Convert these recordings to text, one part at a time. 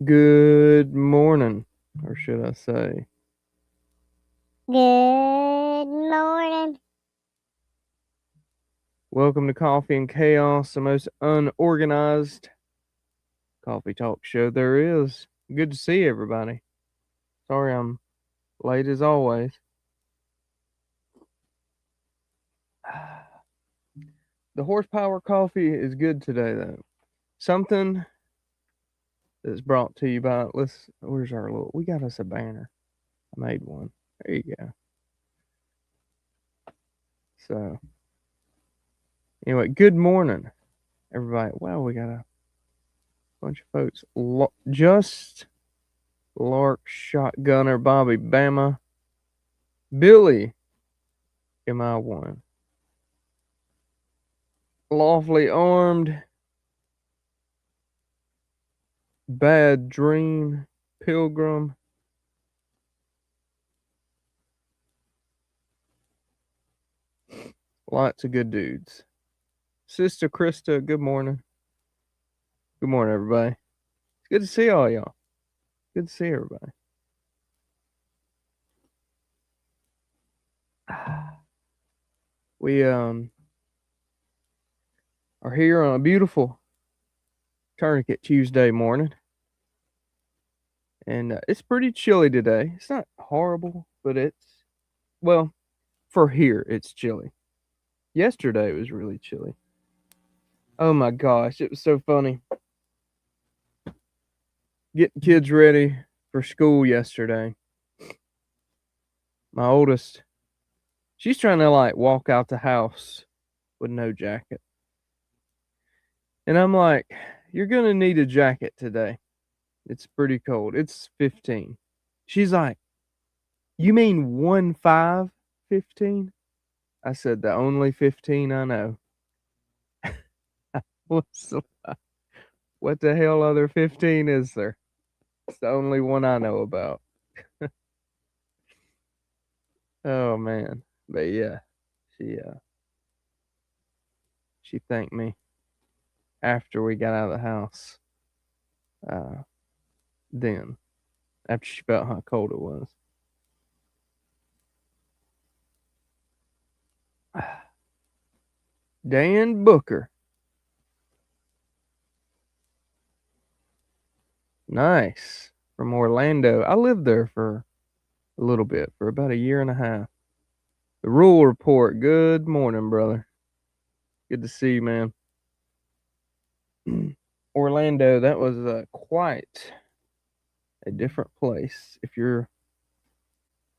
Good morning, or should I say, Good morning. welcome to Coffee and Chaos, the most unorganized coffee talk show there is. Good to see everybody. Sorry I'm late as always. The horsepower coffee is good today, though. Something that's brought to you by, where's our we got us a banner. I made one. There you go. So, anyway, good morning, everybody. Wow, we got a bunch of folks. Just Lark, Shotgunner, Bobby, Bama, Billy, MI1, Lawfully Armed, Bad Dream, Pilgrim, lots of good dudes. Sister Krista, good morning. Good morning, everybody. It's good to see all y'all. Good to see everybody. We are here on a beautiful Tourniquet Tuesday morning. And it's pretty chilly today. It's not horrible, but well, for here, it's chilly. Yesterday, it was really chilly. Oh my gosh, it was so funny. Getting kids ready for school yesterday. My oldest, she's trying to walk out the house with no jacket. And I'm like, you're going to need a jacket today. It's pretty cold. It's 15. She's like, you mean 15? I said, the only 15 I know. What the hell other 15 is there? It's the only one I know about. Oh man. But yeah, she thanked me after we got out of the house. Then after she felt how cold it was. Dan Booker. Nice. From Orlando. I lived there for a little bit, for about a year and a half. The Rule Report. Good morning, brother. Good to see you, man. Orlando, that was quite a different place. If you're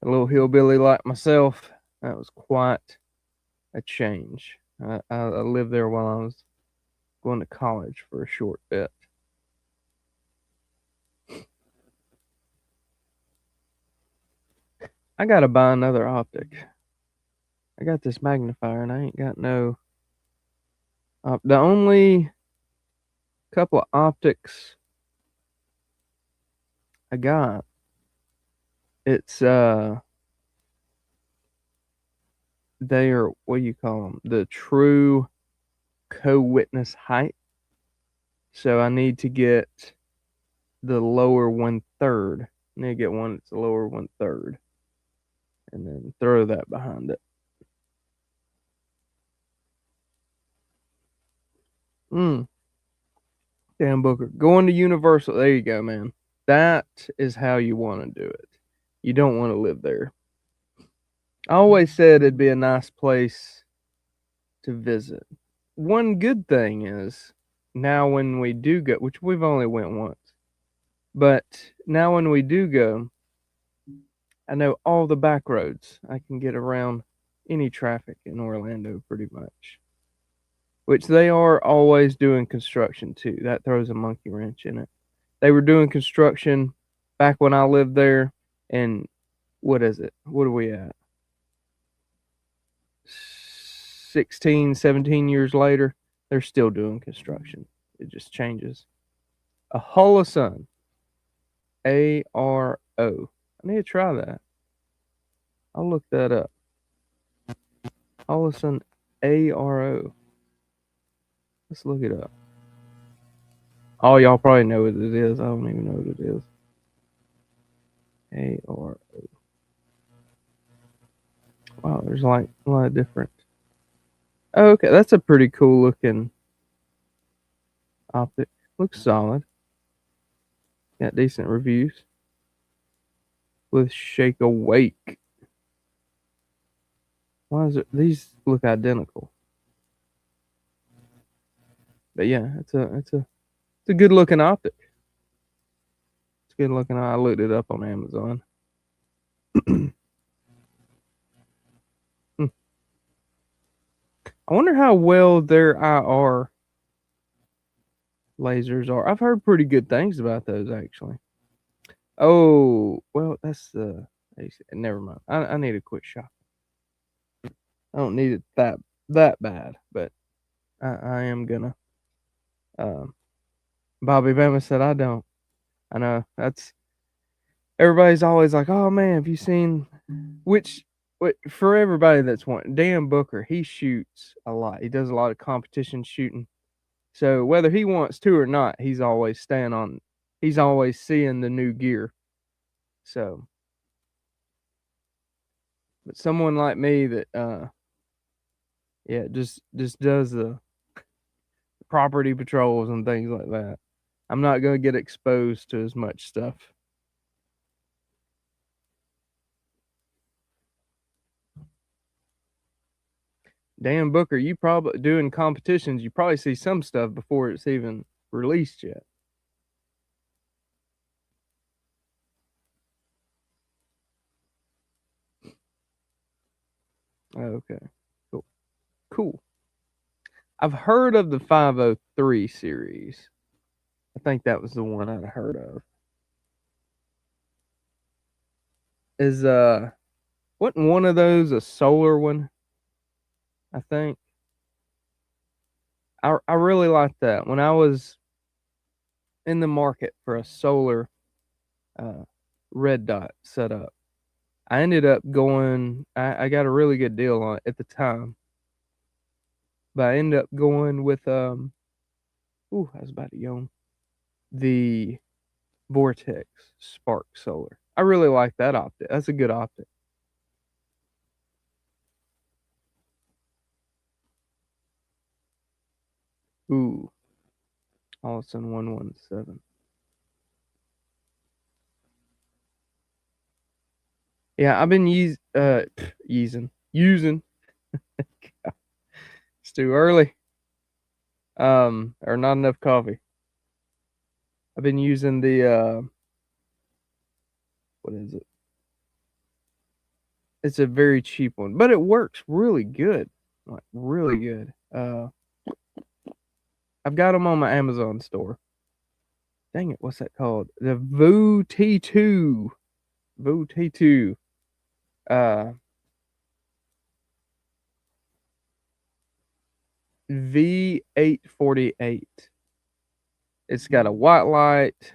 a little hillbilly like myself, that was quite a change. I lived there while I was going to college for a short bit. I gotta buy another optic. I got this magnifier and I ain't got no. The only couple of optics I got, it's they are, what do you call them? The true co-witness height. So I need to get the lower 1/3. I need to get one that's the lower 1/3, and then throw that behind it. Dan Booker, going to Universal. There you go, man. That is how you want to do it. You don't want to live there. I always said it'd be a nice place to visit. One good thing is now when we do go, which we've only went once, but now when we do go, I know all the back roads. I can get around any traffic in Orlando pretty much. Which they are always doing construction too. That throws a monkey wrench in it. They were doing construction back when I lived there, and what is it? What are we at? 16, 17 years later, they're still doing construction. It just changes. A Hullison. ARO. I need to try that. I'll look that up. Hullison ARO. Let's look it up. Oh, y'all probably know what it is. I don't even know what it is. AR. Wow, there's like a lot of different. Oh, okay, that's a pretty cool looking optic. Looks solid. Got decent reviews. With Shake Awake. Why is it? These look identical. But yeah, it's a good looking optic. It's good looking. I looked it up on Amazon. I wonder how well their IR lasers are. I've heard pretty good things about those actually. Oh, well, that's the. Never mind. I need a quick shot. I don't need it that bad, but I am gonna. Um, Bobby Bama said I don't. I know that's everybody's always like, oh man, have you seen which? For everybody that's wanting Dan Booker, he shoots a lot. He does a lot of competition shooting. So whether he wants to or not, he's always staying on. He's always seeing the new gear. So, but someone like me that, yeah, just does the property patrols and things like that. I'm not gonna get exposed to as much stuff. Dan Booker, you probably doing competitions. You probably see some stuff before it's even released yet. Okay, cool, cool. I've heard of the 503 series. I think that was the one I'd heard of. Is wasn't one of those a solar one? I think. I really liked that. When I was in the market for a solar uh red dot setup, I ended up going I got a really good deal on it at the time. But I ended up going with ooh, I was about to yawn. The Vortex Spark Solar. I really like that optic. That's a good optic. Ooh, Allison 117. Yeah, I've been using. It's too early. Or not enough coffee. I've been using the what is it? It's a very cheap one, but it works really good. Like really good. I've got them on my Amazon store. Dang it, what's that called? The Voo T2. Voo T2. Uh V848. It's got a white light,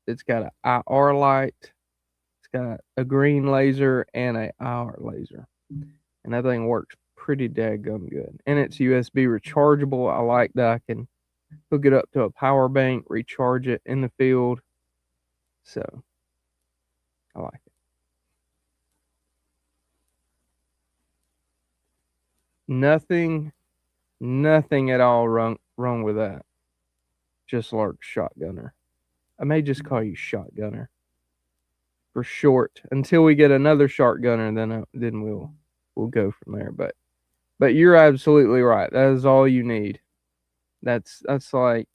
it's got an IR light, it's got a green laser and a IR laser. And that thing works pretty daggum good. And it's USB rechargeable. I like that I can hook it up to a power bank, recharge it in the field. So I like it. Nothing, nothing at all wrong with that. Just like shotgunner. I may just call you shotgunner for short until we get another shotgunner. Then we'll go from there. But you're absolutely right. That is all you need. That's like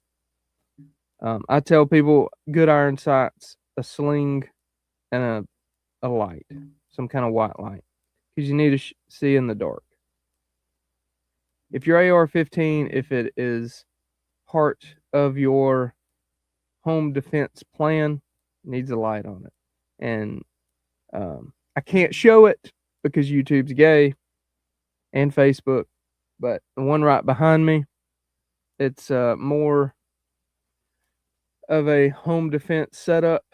I tell people good iron sights, a sling, and a light, some kind of white light, because you need to see in the dark. If your AR-15, if it is part of your home defense plan, needs a light on it, and I can't show it because YouTube's gay and Facebook, but the one right behind me, it's more of a home defense setup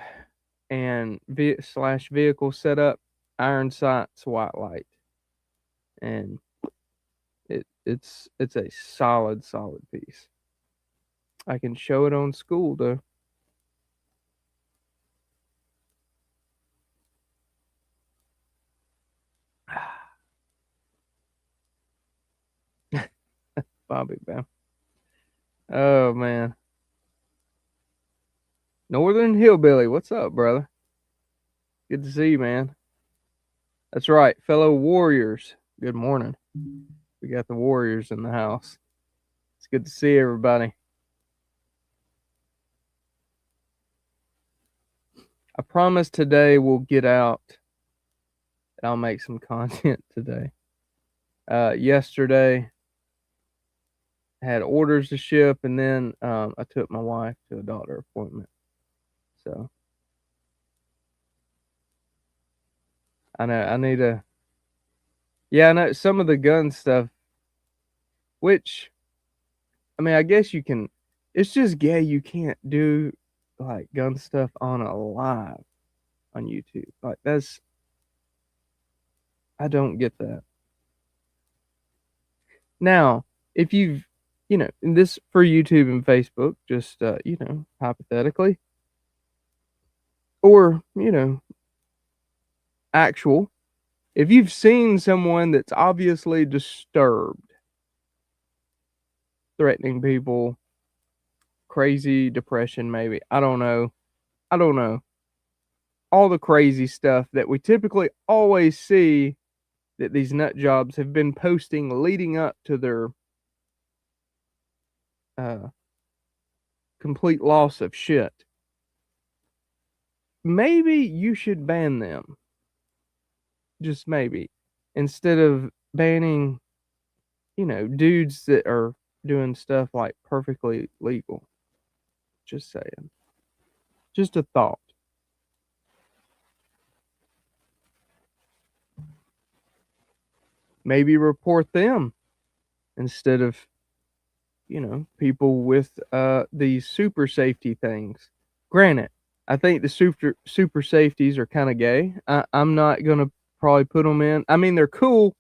and slash vehicle setup, iron sights, white light, and it's a solid piece. I can show it on Skool though. Bobby Bow. Oh man. Northern Hillbilly, what's up, brother? Good to see you, man. That's right, fellow Warriors. Good morning. We got the Warriors in the house. It's good to see everybody. I promise today we'll get out and I'll make some content today. Yesterday I had orders to ship, and then I took my wife to a doctor appointment. So I know I need to. Yeah, I know some of the gun stuff, which I mean, I guess you can. It's just gay. You can't do like gun stuff on a live on YouTube. Like that's I don't get that. Now, if you've and this for YouTube and Facebook, just hypothetically, or actual, if you've seen someone that's obviously disturbed, threatening people, crazy depression, maybe I don't know, all the crazy stuff that we typically always see that these nut jobs have been posting leading up to their uh, complete loss of shit. Maybe you should ban them. Just maybe. Instead of banning, dudes that are doing stuff like perfectly legal. Just saying. Just a thought. Maybe report them instead of, people with these super safety things. Granted, I think the super safeties are kind of gay. I'm not gonna probably put them in. I mean, they're cool,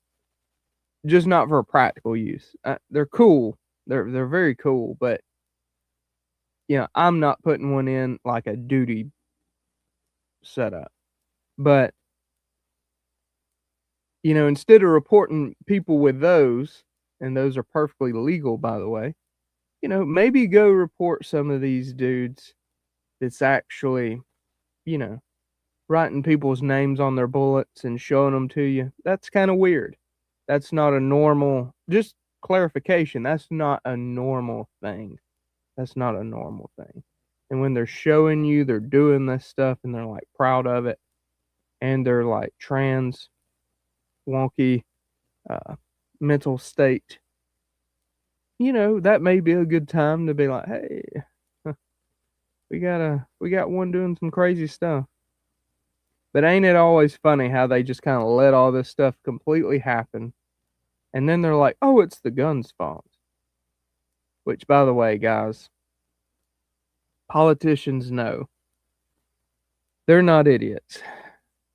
just not for practical use. They're cool. They're very cool, but I'm not putting one in like a duty setup. But instead of reporting people with those, and those are perfectly legal, by the way, maybe go report some of these dudes that's actually, you know, writing people's names on their bullets and showing them to you. That's kind of weird. That's not a normal, just clarification, that's not a normal thing. That's not a normal thing. And when they're showing you they're doing this stuff and they're like proud of it and they're like trans, wonky, uh, mental state, that may be a good time to be like, hey, we got one doing some crazy stuff. But ain't it always funny how they just kind of let all this stuff completely happen, and then they're like, "Oh, it's the gun's fault." Which, by the way, guys, politicians know they're not idiots.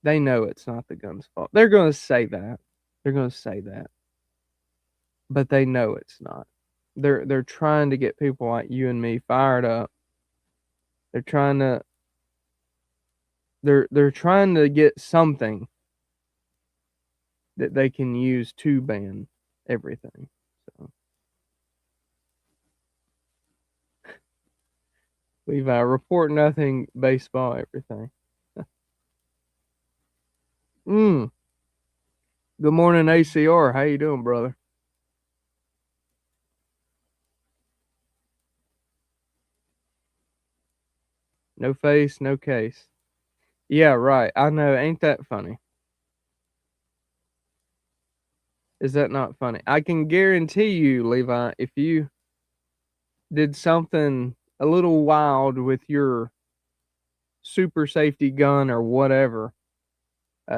They know it's not the gun's fault. They're going to say that. They're going to say that, but they know it's not. They're trying to get people like you and me fired up. They're trying to they're trying to get something that they can use to ban everything. So Levi, report nothing, baseball, everything. Mm. Good morning, ACR. How you doing, brother? No face, no case. Yeah, right. I know. Ain't that funny? Is that not funny? I can guarantee you, Levi, if you did something a little wild with your super safety gun or whatever,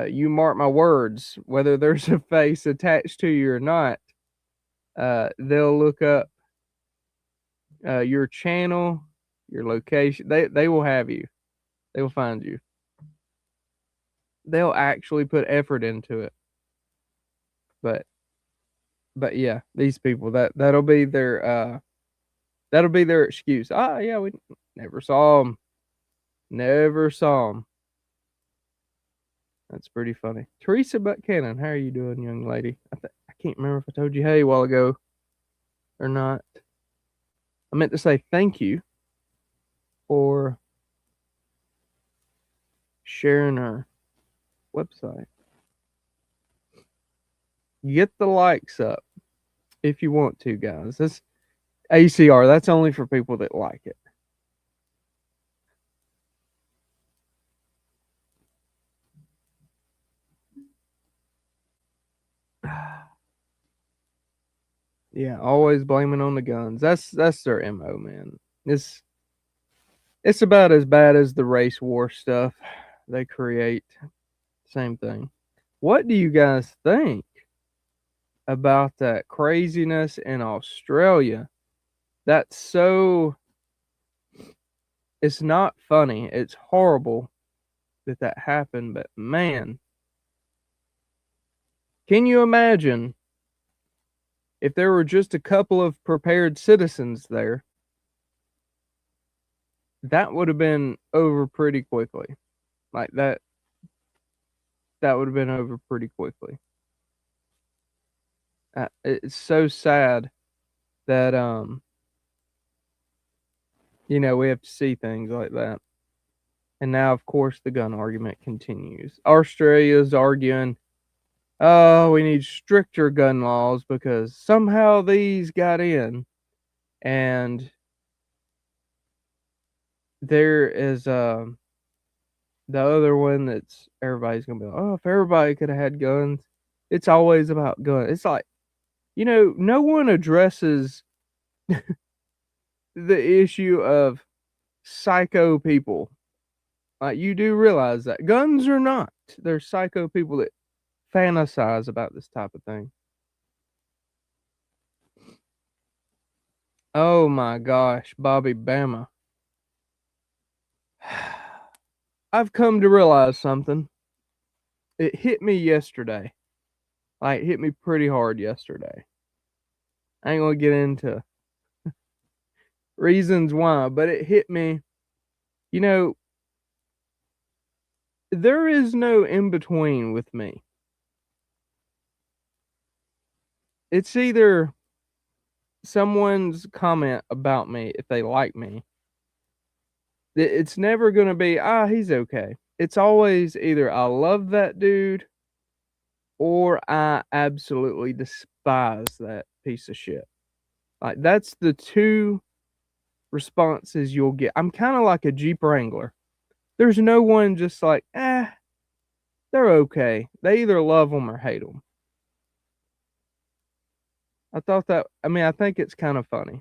you mark my words, whether there's a face attached to you or not, they'll look up your channel, your location. They will have you. They will find you. They'll actually put effort into it. But yeah, these people that'll be their That'll be their excuse. Ah, yeah, we never saw them. Never saw them. That's pretty funny. Teresa Buchanan, how are you doing, young lady? I can't remember if I told you hey a while ago or not. I meant to say thank you for sharing our website. Get the likes up if you want to, guys. That's ACR. That's only for people that like it. Yeah, always blaming on the guns. That's their MO, man. It's about as bad as the race war stuff they create. Same thing. What do you guys think about that craziness in Australia? That's so it's not funny. It's horrible that happened, but man, can you imagine if there were just a couple of prepared citizens there? That would have been over pretty quickly. Like that would have been over pretty quickly. It's so sad that we have to see things like that. And now, of course, the gun argument continues. Australia's arguing, oh, we need stricter gun laws because somehow these got in. And there is the other one that's everybody's gonna be like, oh, if everybody could have had guns, it's always about guns. It's like, no one addresses the issue of psycho people. Like, you do realize that guns are not. They're psycho people that fantasize about this type of thing. Oh my gosh, Bobby Bama. I've come to realize something. It hit me yesterday. Like, it hit me pretty hard yesterday. I ain't gonna get into reasons why, but it hit me. You know, there is no in between with me. It's either someone's comment about me if they like me. It's never going to be, he's okay. It's always either I love that dude or I absolutely despise that piece of shit. Like, that's the two responses you'll get. I'm kind of like a Jeep Wrangler. There's no one just like, they're okay. They either love them or hate them. I think it's kind of funny.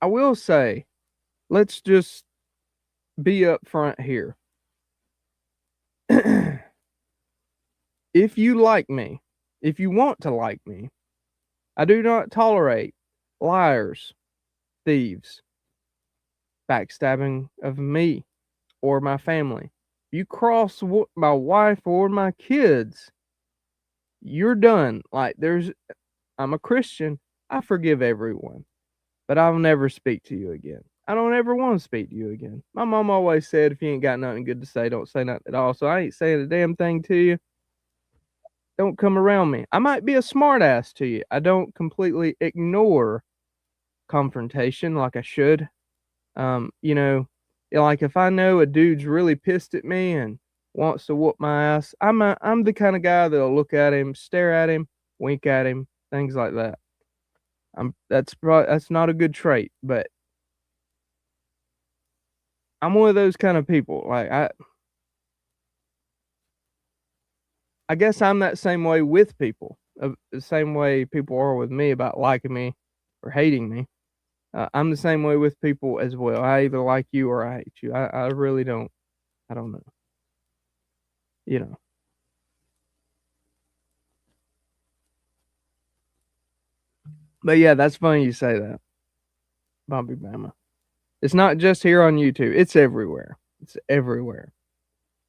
I will say, let's just be upfront here. If you like me, if you want to like me, I do not tolerate liars, thieves, backstabbing of me or my family. You cross my wife or my kids, you're done. Like, I'm a Christian. I forgive everyone, but I'll never speak to you again. I don't ever want to speak to you again. My mom always said, if you ain't got nothing good to say, don't say nothing at all. So I ain't saying a damn thing to you. Don't come around me. I might be a smartass to you. I don't completely ignore confrontation like I should. Like, if I know a dude's really pissed at me and wants to whoop my ass, I'm the kind of guy that'll look at him, stare at him, wink at him, things like that. That's not a good trait, but I'm one of those kind of people. Like, I guess I'm that same way with people, the same way people are with me about liking me or hating me. I'm the same way with people as well. I either like you or I hate you. I really don't. I don't know. You know. But yeah, that's funny you say that, Bobby Bama. It's not just here on YouTube. It's everywhere. It's everywhere.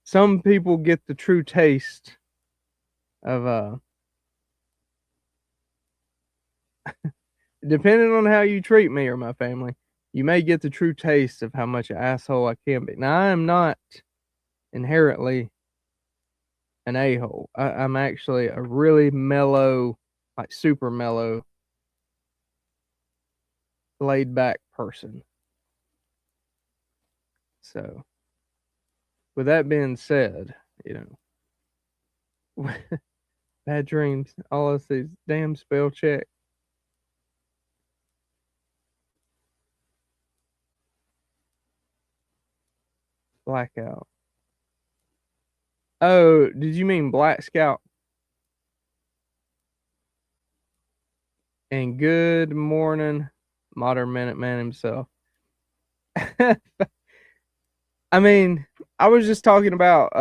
Some people get the true taste of depending on how you treat me or my family, you may get the true taste of how much an asshole I can be. Now, I am not inherently an a-hole. I'm actually a really mellow, like super mellow, laid back person. So, with that being said, bad dreams, all of these damn spell check. Blackout. Oh, did you mean Black Scout? And good morning, Modern Minuteman himself. I mean, I was just talking about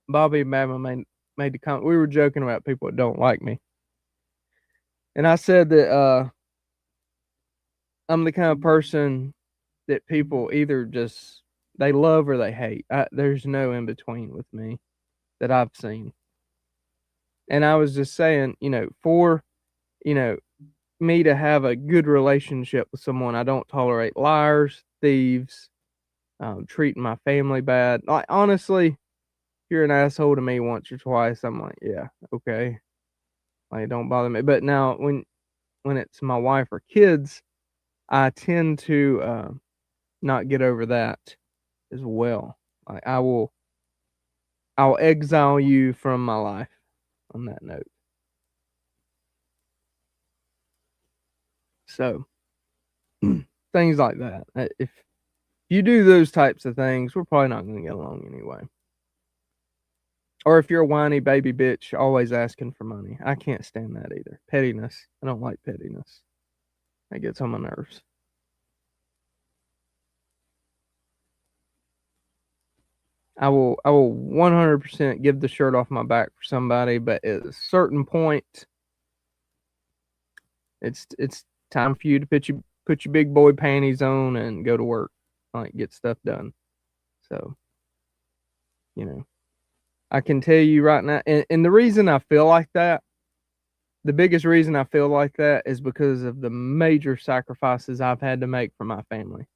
Bobby and Bama made the comment. We were joking about people that don't like me. And I said that I'm the kind of person that people either just they love or they hate. There's no in between with me that I've seen. And I was just saying, for me to have a good relationship with someone, I don't tolerate liars, thieves, treating my family bad. Like honestly, if you're an asshole to me once or twice, I'm like, yeah, okay. Like don't bother me. But now when it's my wife or kids, I tend to not get over that as well. Like I'll exile you from my life on that note. So things like that. If you do those types of things, we're probably not going to get along anyway. Or if you're a whiny baby bitch, always asking for money. I can't stand that either. Pettiness. I don't like pettiness. That gets on my nerves. I will 100% give the shirt off my back for somebody, but at a certain point, it's time for you to put your big boy panties on and go to work, like get stuff done. So, I can tell you right now, and the reason I feel like that, the biggest reason I feel like that is because of the major sacrifices I've had to make for my family.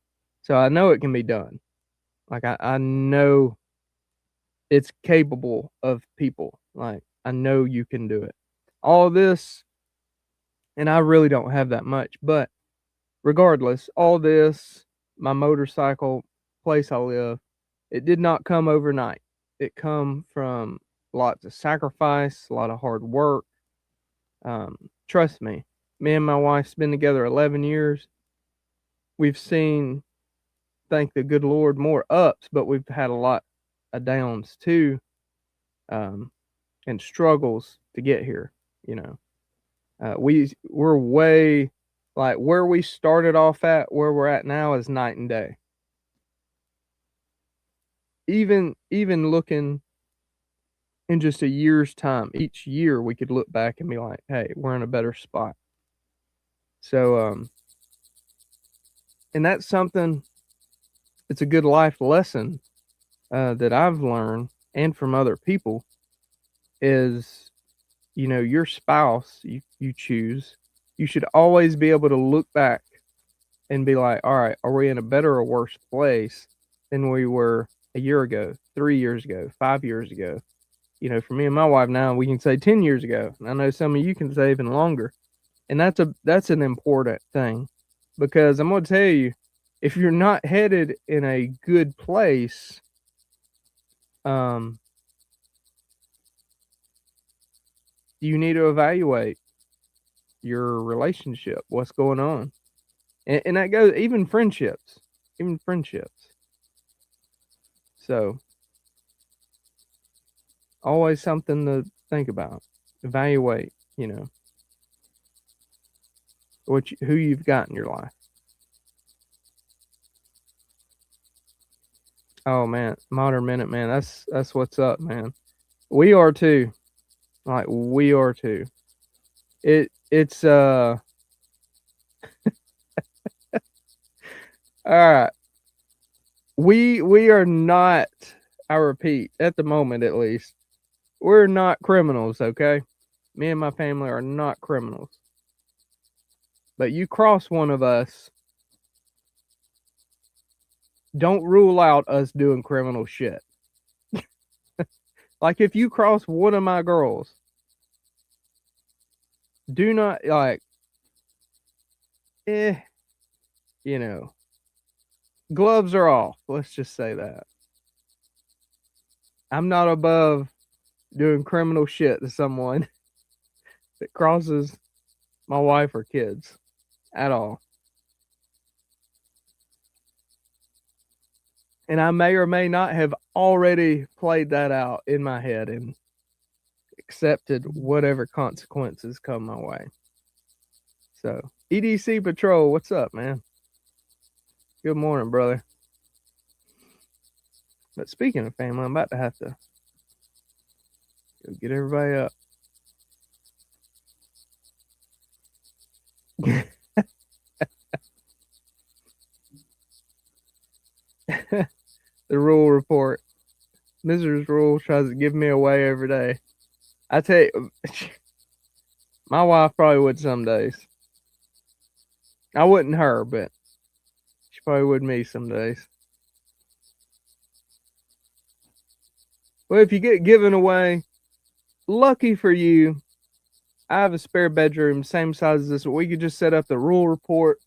So I know it can be done. Like I know it's capable of people. Like I know you can do it. All this, and I really don't have that much, but regardless, all this, my motorcycle, place I live, it did not come overnight. It come from lots of sacrifice, a lot of hard work. Trust me, me and my wife's been together 11 years. We've seen, thank the good Lord, more ups, but we've had a lot of downs too, and struggles to get here. We're way like where we started off at, where we're at now is night and day. Even looking in just a year's time, each year we could look back and be like, hey, we're in a better spot. So and that's something, it's a good life lesson that I've learned and from other people is, your spouse you choose, you should always be able to look back and be like, all right, are we in a better or worse place than we were a year ago, 3 years ago, 5 years ago? For me and my wife now, we can say 10 years ago. And I know some of you can say even longer. And that's an important thing, because I'm going to tell you, if you're not headed in a good place, you need to evaluate your relationship, what's going on. And that goes even friendships. So always something to think about. Evaluate, who you've got in your life. Oh man, Modern Minute Man, that's what's up, man. We are too. Like we are too. It's all right. We are not, I repeat, at the moment at least, we're not criminals, okay? Me and my family are not criminals. But you cross one of us, don't rule out us doing criminal shit. Like if you cross one of my girls, do not like eh, you know, gloves are off. Let's just say that. I'm not above doing criminal shit to someone that crosses my wife or kids at all. And I may or may not have already played that out in my head and accepted whatever consequences come my way. So, EDC Patrol, what's up, man? Good morning, brother. But speaking of family, I'm about to have to go get everybody up. The rule report. Mrs. Rule tries to give me away every day. I tell you, my wife probably would some days. I wouldn't her, but she probably would me some days. Well, if you get given away, lucky for you, I have a spare bedroom, same size as this. We could just set up the rule report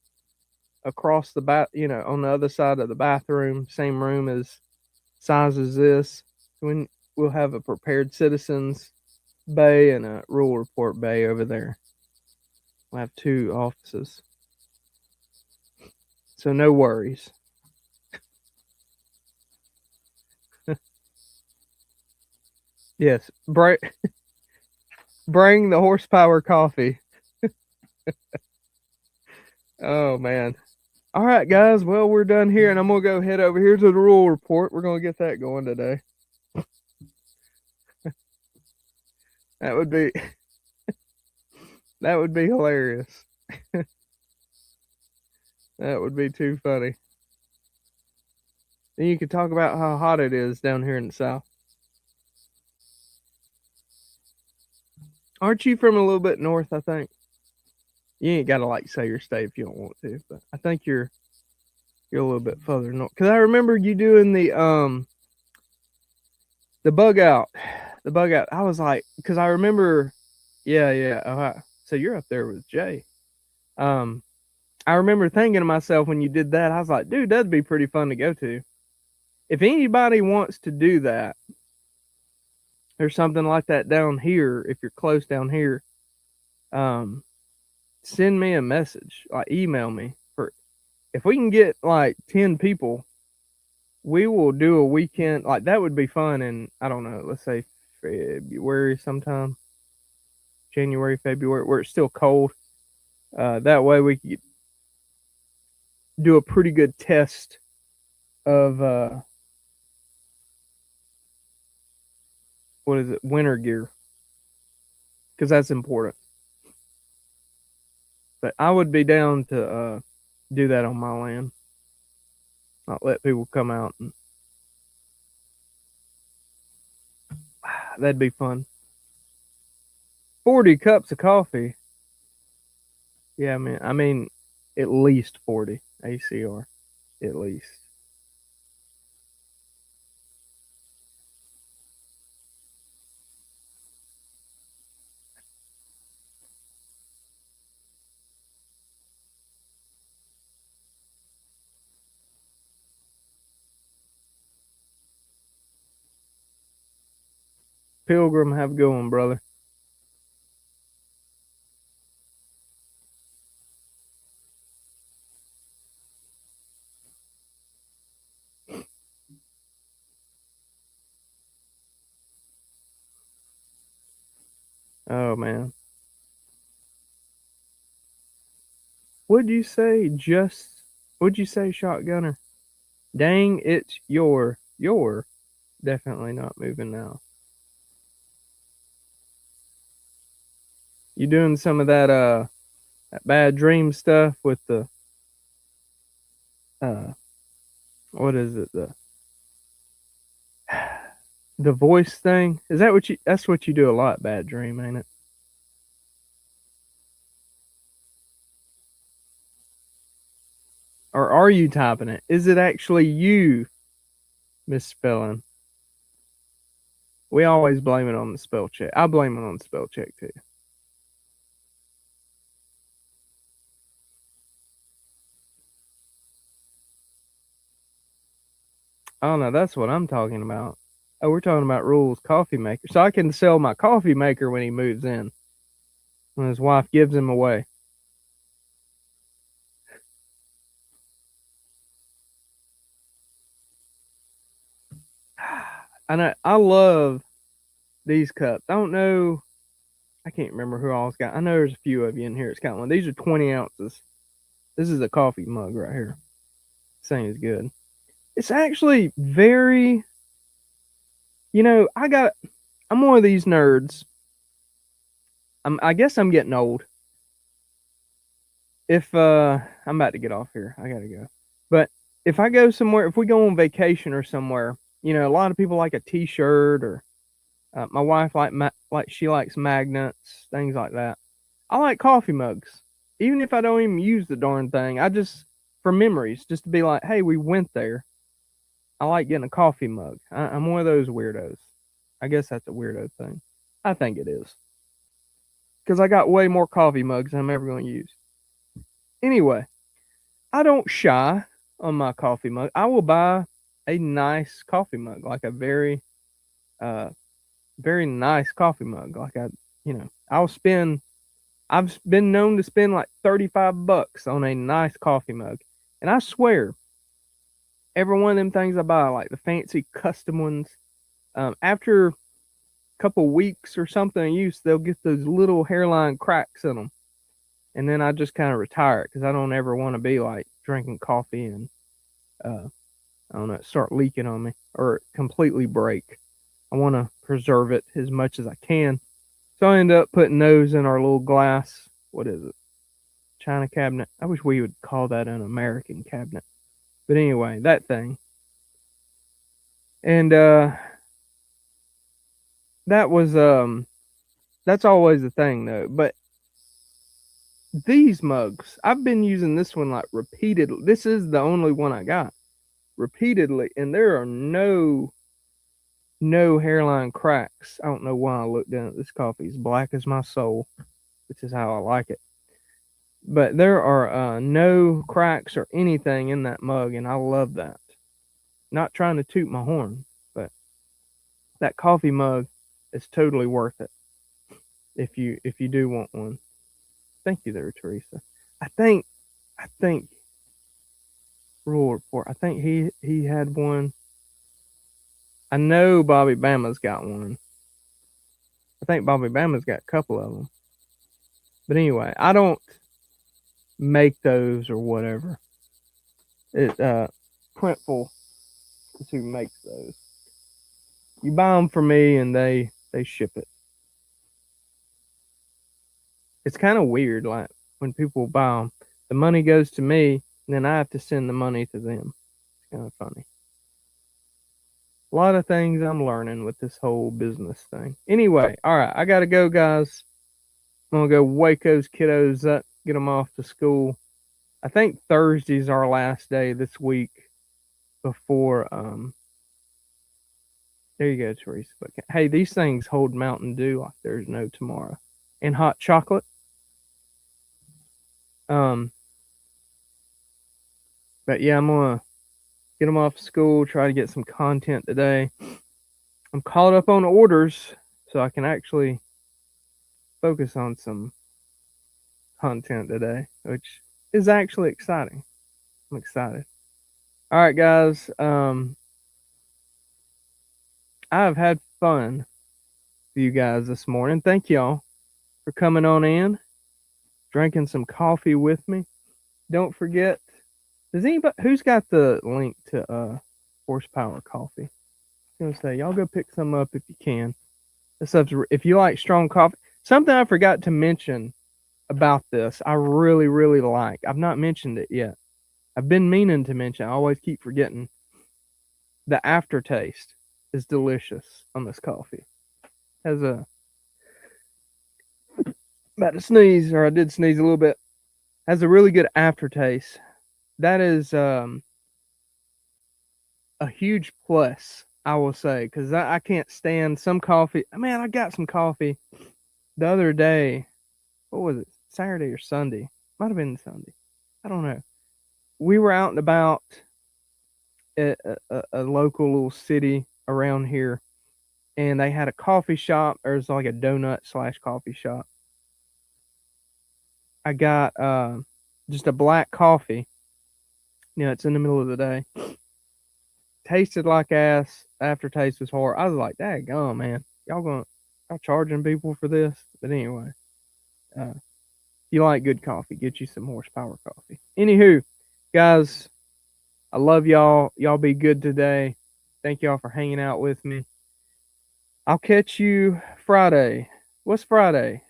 across the bath, on the other side of the bathroom, same room as size as this. When we'll have a prepared citizens bay and a rule report bay over there. We'll have 2 offices. So no worries. Yes, bring the horsepower coffee. Oh man. All right, guys. Well, we're done here, and I'm gonna go head over here to the rule report. We're gonna get that going today. That would be hilarious. That would be too funny. Then you could talk about how hot it is down here in the South. Aren't you from a little bit north, I think? You ain't gotta say your state if you don't want to, but I think you're a little bit further north. Cause I remember you doing the bug out. The bug out. I was like, cause I remember yeah. So you're up there with Jay. I remember thinking to myself when you did that, I was like, dude, that'd be pretty fun to go to. If anybody wants to do that, there's something like that down here, if you're close down here, send me a message, email me. If we can get 10 people, we will do a weekend. That would be fun. And I don't know, let's say February sometime, January, February, where it's still cold. That way we could do a pretty good test of winter gear, because that's important. But I would be down to do that on my land. Not let people come out and that'd be fun. 40 cups of coffee. Yeah, man. I mean, at least 40 ACR, at least. Pilgrim, have a good one, brother. Oh man. What'd you say? What'd you say, shotgunner? Dang, it's you're definitely not moving now. You doing some of that bad dream stuff with the what is it, the voice thing? Is that that's what you do a lot, bad dream, ain't it? Or are you typing it? Is it actually you misspelling? We always blame it on the spell check. I blame it on the spell check too. Oh no, that's what I'm talking about. Oh, we're talking about Rules coffee maker. So I can sell my coffee maker when he moves in. When his wife gives him away. And I love these cups. I don't know. I can't remember who all's got. I know there's a few of you in here that's got one. These are 20 ounces. This is a coffee mug right here. This thing is good. It's actually very, I'm one of these nerds. I guess I'm getting old. If I'm about to get off here, I gotta go. But if I go somewhere, if we go on vacation or somewhere, a lot of people like a T-shirt or my wife like she likes magnets, things like that. I like coffee mugs, even if I don't even use the darn thing. I just for memories, just to be like, hey, we went there. I like getting a coffee mug. I'm one of those weirdos. I guess that's a weirdo thing. I think it is because I got way more coffee mugs than I'm ever going to use. Anyway, I don't shy on my coffee mug. I will buy a nice coffee mug, like a uh, very nice coffee mug. Like I'll spend. I've been known to spend like $35 on a nice coffee mug, and I swear, every one of them things I buy, like the fancy custom ones, after a couple weeks or something of use, they'll get those little hairline cracks in them, and then I just kind of retire it because I don't ever want to be like drinking coffee and uh, I don't know, start leaking on me or completely break. I want to preserve it as much as I can. So I end up putting those in our little glass. What is it? China cabinet. I wish we would call that an American cabinet. But anyway, that thing. And that was that's always the thing though. But these mugs, I've been using this one like repeatedly. This is the only one I got repeatedly, and there are no hairline cracks. I don't know why I looked down at this coffee. It's black as my soul, which is how I like it. But there are no cracks or anything in that mug, and I love that. Not trying to toot my horn, but that coffee mug is totally worth it if you do want one. Thank you there, Teresa. I think Rule Report. I think he had one. I know Bobby Bama's got one. I think Bobby Bama's got a couple of them. But anyway, I don't make those or whatever. It Printful is who makes those. You buy them from me and they ship it. It's kind of weird, like when people buy them, the money goes to me, and then I have to send the money to them. It's kind of funny. A lot of things I'm learning with this whole business thing. Anyway, all right, I gotta go, guys. I'm gonna go wake those kiddos up, get them off to school. I think Thursday's our last day this week before. There you go, Teresa. But hey, these things hold Mountain Dew like there's no tomorrow, and hot chocolate. Um, but yeah, I'm gonna get them off school. Try to get some content today. I'm caught up on orders, so I can actually focus on some content today, which is actually exciting. I'm excited. All right, guys. I've had fun with you guys this morning. Thank y'all for coming on in, drinking some coffee with me. Don't forget, does anybody who's got the link to Horsepower Coffee? I was gonna say y'all go pick some up if you can. This stuff's if you like strong coffee. Something I forgot to mention about this, I really really like. I've not mentioned it yet. I've been meaning to mention. I always keep forgetting. The aftertaste is delicious on this coffee. Has a about to sneeze, or I did sneeze a little bit. Has a really good aftertaste. that is a huge plus, I will say, because I can't stand some coffee. Man, I got some coffee the other day. What was it? Saturday or Sunday? Might have been Sunday. I don't know. We were out and about at a local little city around here, and they had a coffee shop. There's like a donut slash coffee shop. I got just a black coffee. It's in the middle of the day. Tasted like ass. Aftertaste was horrible. I was like, "Daggone, man, y'all charging people for this?" But anyway, if you like good coffee, get you some horsepower coffee. Anywho, guys, I love y'all. Y'all be good today. Thank y'all for hanging out with me. I'll catch you Friday. What's Friday?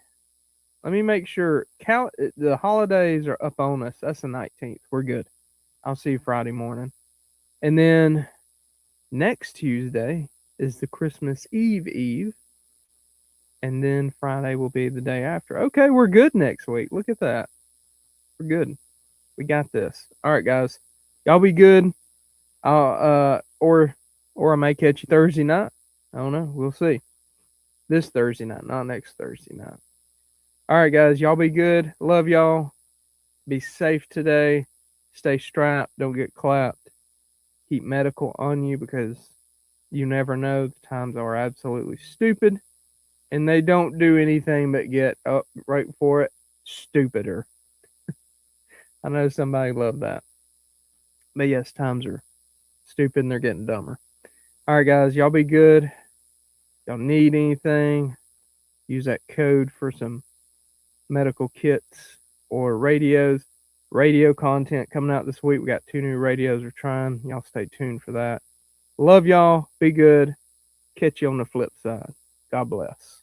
Let me make sure. The holidays are up on us. That's the 19th. We're good. I'll see you Friday morning. And then next Tuesday is the Christmas Eve. And then Friday will be the day after. Okay, we're good next week. Look at that. We're good. We got this. All right, guys. Y'all be good. Or I may catch you Thursday night. I don't know. We'll see. This Thursday night, not next Thursday night. All right, guys. Y'all be good. Love y'all. Be safe today. Stay strapped. Don't get clapped. Keep medical on you because you never know. The times are absolutely stupid. And they don't do anything but get up right for it stupider. I know somebody loved that. But yes, times are stupid and they're getting dumber. All right, guys. Y'all be good. Y'all need anything, use that code for some medical kits or radios. Radio content coming out this week. We got 2 new radios we're trying. Y'all stay tuned for that. Love y'all. Be good. Catch you on the flip side. God bless.